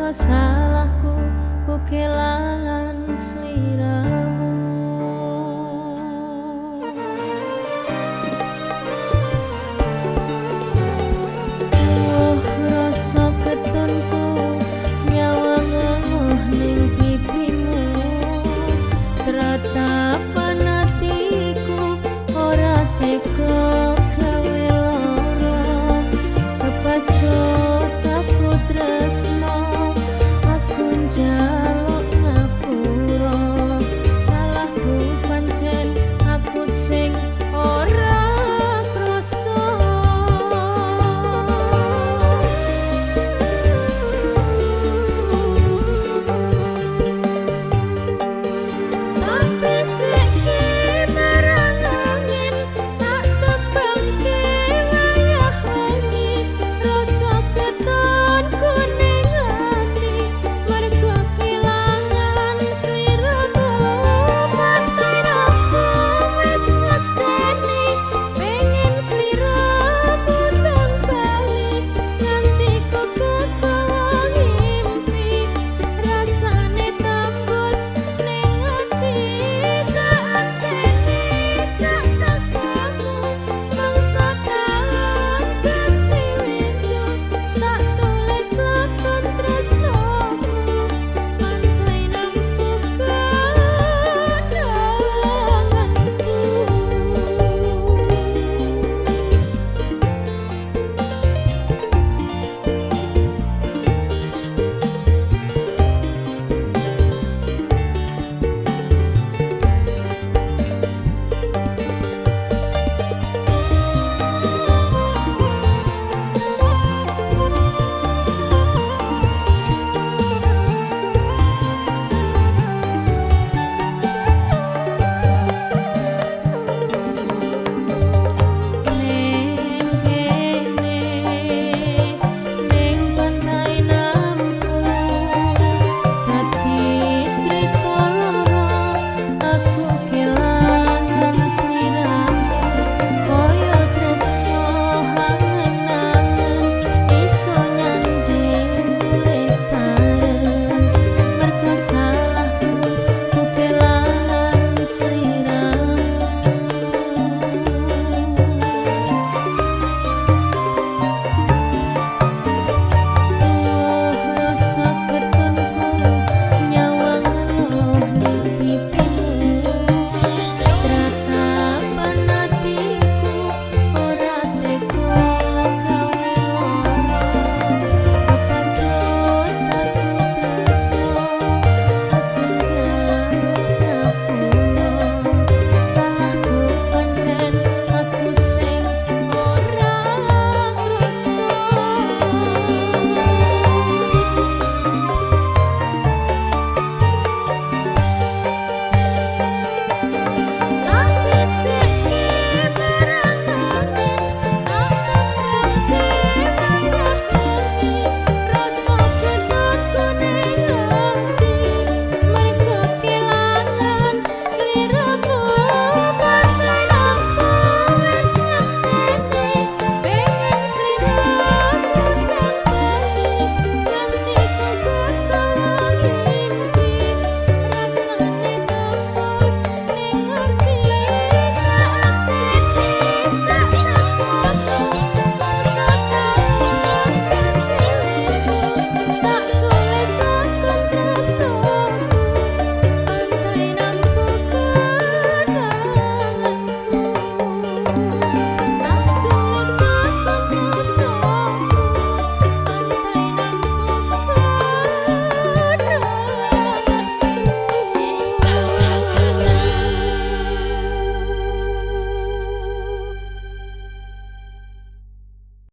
merga salahku ku kelangan sliramu. Oh rasa ketonku nyawang ning pipimu, ratapan atiku ora tega gawe lara, kepacut aku tresno aku njaluk ngapura, salahku pancen aku sing ora krasa. Tapi siki marang angin tak tebangke wayah wengi, rasa ketonku ning ati merga kelangan sliramu. Pantai aku wis nyekseni pengen sliramu teng bali, nganti kegawa ngimpi rasane tambus ning ati. Tak anteni sak tekamu mangsa dalan ganti windu, tak tulis lakon tresnoku pantai nampuk kenanganku. Ning kene ning pantai nampuk dadi crita lara, aku kelangan sliramu kaya tresno angen-angen iso nyanding urip bareng, merga salahku ku kelangan sliramu.